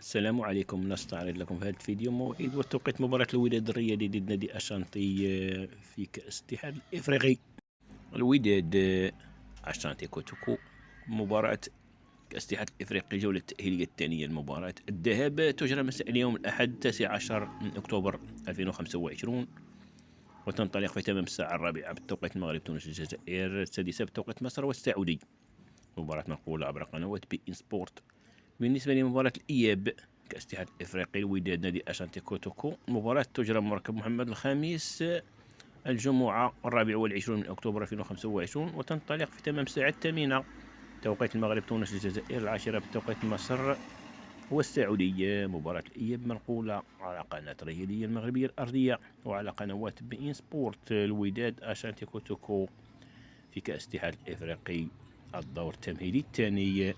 السلام عليكم. نستعرض لكم في هذا الفيديو موعد وتوقيت مباراة الوداد الرياضي ضد نادي أشانتي في كأس الاتحاد الإفريقي. الوداد أشانتي كوتوكو، مباراة كأس الاتحاد الإفريقي الجولة التأهيلية الثانية. المباراة الذهاب تجرى مساء اليوم الأحد 19 من أكتوبر 2025 وتنطلق في تمام الساعة 4 بالتوقيت المغرب، تونس الجزائر، السادسة بتوقيت مصر والسعودية. مباراة منقولة عبر قنوات بي إن سبورت. بالنسبة لمباراة الإياب كأس الاتحاد الإفريقي الوداد نادي أشانتي كوتوكو، مباراة تجرى مركب محمد الخامس الجمعة 24 من أكتوبر 2025 وتنطلق في تمام الساعة 8 توقيت المغرب، تونس الجزائر، 10 بتوقيت مصر والسعودية. مباراة الإياب منقولة على قناة رياضية المغربية الأرضية وعلى قنوات بي إن سبورت. الوداد أشانتي كوتوكو في كأس الاتحاد الإفريقي الدور التمهيدي الثاني.